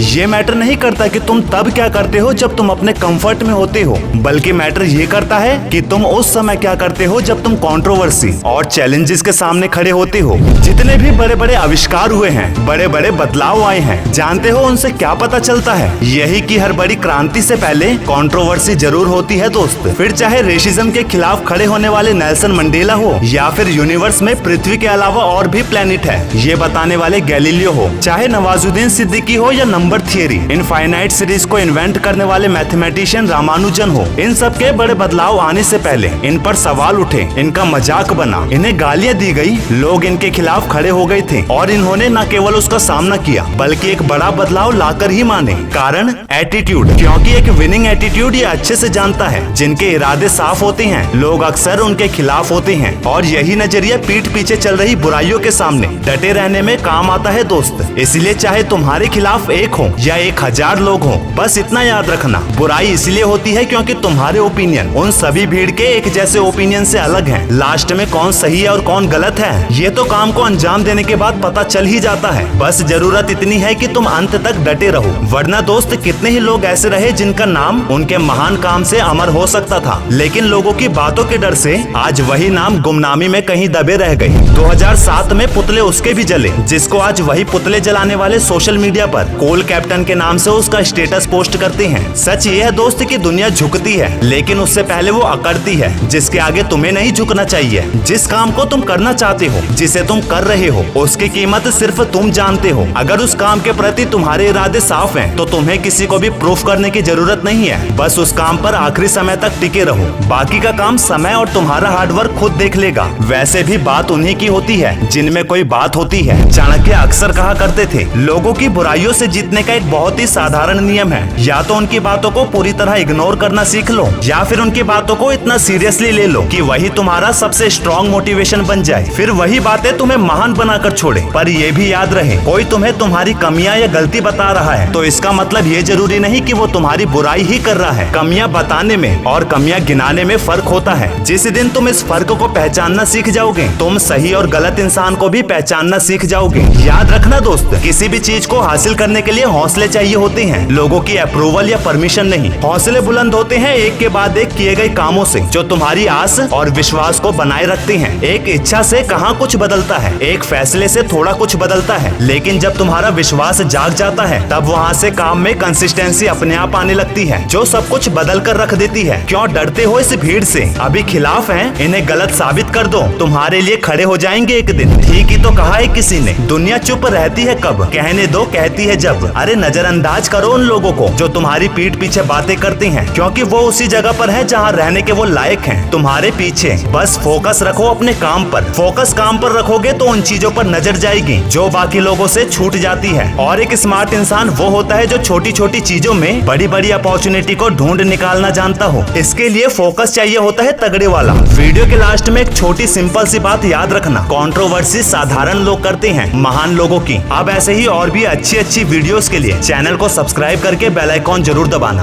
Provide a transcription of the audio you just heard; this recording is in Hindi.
ये मैटर नहीं करता कि तुम तब क्या करते हो जब तुम अपने कंफर्ट में होते हो, बल्कि मैटर ये करता है कि तुम उस समय क्या करते हो जब तुम कंट्रोवर्सी और चैलेंजेस के सामने खड़े होते हो। जितने भी बड़े बड़े आविष्कार हुए हैं, बड़े बड़े बदलाव आए हैं, जानते हो उनसे क्या पता चलता है? यही कि हर बड़ी क्रांति से पहले कंट्रोवर्सी जरूर होती है दोस्त। फिर चाहे रेसिज्म के खिलाफ खड़े होने वाले नेल्सन मंडेला हो, या फिर यूनिवर्स में पृथ्वी के अलावा और भी प्लेनेट है ये बताने वाले गैलीलियो हो, चाहे नवाजुद्दीन सिद्दीकी हो या नंबर थियरी, इनफाइनाइट सीरीज को इन्वेंट करने वाले मैथमेटिशियन रामानुजन हो, इन सब के बड़े बदलाव आने से पहले इन पर सवाल उठे, इनका मजाक बना, इन्हें गालियां दी गई, लोग इनके खिलाफ खड़े हो गए थे और इन्होंने न केवल उसका सामना किया बल्कि एक बड़ा बदलाव लाकर ही माने। कारण एटीट्यूड, क्योंकि एक विनिंग एटीट्यूड ये अच्छे से जानता है। जिनके इरादे साफ होते हैं लोग अक्सर उनके खिलाफ होते हैं, और यही नजरिया पीठ पीछे चल रही बुराइयों के सामने डटे रहने में काम आता है दोस्त। इसलिए चाहे तुम्हारे खिलाफ एक हो या 1000 लोग हो, बस इतना याद रखना, बुराई इसलिए होती है क्योंकि तुम्हारे ओपिनियन उन सभी भीड़ के एक जैसे ओपिनियन से अलग हैं। लास्ट में कौन सही है और कौन गलत है ये तो काम को अंजाम देने के बाद पता चल ही जाता है। बस जरूरत इतनी है कि तुम अंत तक डटे रहो, वरना दोस्त कितने ही लोग ऐसे रहे जिनका नाम उनके महान काम से अमर हो सकता था, लेकिन लोगों की बातों के डर से आज वही नाम गुमनामी में कहीं दबे रह गए। 2007 में पुतले उसके भी जले जिसको आज वही पुतले जलाने वाले सोशल मीडिया पर कोल कैप्टन के नाम से उसका स्टेटस पोस्ट करते हैं। सच ये है दोस्त कि दुनिया झुकती है, लेकिन उससे पहले वो अकड़ती है, जिसके आगे तुम्हें नहीं झुकना चाहिए। जिस काम को तुम करना चाहते हो, जिसे तुम कर रहे हो, उसकी कीमत सिर्फ तुम जानते हो। अगर उस काम के प्रति तुम्हारे इरादे साफ हैं, तो तुम्हें किसी को भी प्रूफ करने की जरूरत नहीं है। बस उस काम पर आखिरी समय तक टिके रहो, बाकी का काम समय और तुम्हारा हार्डवर्क खुद देख लेगा। वैसे भी बात उन्हीं की होती है जिनमें कोई बात होती है। चाणक्य अक्सर कहा करते थे, लोगों की बुराइयों से जीतने का एक बहुत ही साधारण नियम है, या तो उनकी बातों को पूरी तरह इग्नोर करना सीख लो, या फिर उनकी बातों को इतना सीरियसली ले लो कि वही तुम्हारा सबसे स्ट्रॉन्ग मोटिवेशन बन जाए। फिर वही बातें तुम्हें महान बनाकर छोड़े। पर ये भी याद रहे, कोई तुम्हें तुम्हारी कमियां या गलती बता रहा है तो इसका मतलब ये जरूरी नहीं कि वो तुम्हारी बुराई ही कर रहा है। कमियां बताने में और कमियां गिनाने में फर्क होता है। जिस दिन तुम इस फर्क को पहचानना सीख जाओगे, तुम सही और गलत इंसान को भी पहचानना सीख जाओगे। याद रखना दोस्त, किसी भी चीज को हासिल करने के लिए हौसले चाहिए होते हैं, लोगों की अप्रूवल या परमिशन नहीं। हौसले बुलंद होते हैं एक के बाद एक किए गए कामों से, जो तुम्हारी आस और विश्वास को बनाए रखते हैं। एक इच्छा से कहाँ कुछ बदलता है, एक फैसले से थोड़ा कुछ बदलता है, लेकिन जब तुम्हारा विश्वास जाग जाता है तब वहाँ से काम में कंसिस्टेंसी अपने आप आने लगती है, जो सब कुछ बदल कर रख देती है। क्यों डरते हो इस भीड़ से? अभी खिलाफ हैं, इन्हें गलत साबित कर दो, तुम्हारे लिए खड़े हो जाएंगे एक दिन। ठीक ही तो कहा है किसी ने, दुनिया चुप रहती है कब, कहने दो कहती है जब। अरे नजरअंदाज करो उन लोगों को जो तुम्हारी पीठ पीछे बातें करते हैं, क्योंकि वो उसी जगह पर है जहाँ रहने के वो लायक हैं, तुम्हारे पीछे। बस फोकस रखो अपने काम पर। फोकस काम पर रखोगे तो उन चीजों पर नजर जाएगी जो बाकी लोगों से छूट जाती है। और एक स्मार्ट इंसान वो होता है जो छोटी छोटी चीजों में बड़ी बड़ी अपॉर्चुनिटी को ढूंढ निकालना जानता हो। इसके लिए फोकस चाहिए होता है तगड़े वाला। वीडियो के लास्ट में एक छोटी सिंपल सी बात याद रखना, कंट्रोवर्सी साधारण लोग करते हैं, महान लोगों की। अब ऐसे ही और भी अच्छी अच्छी वीडियोस के लिए चैनल को सब्सक्राइब करके बेल आइकॉन जरूर दबाना।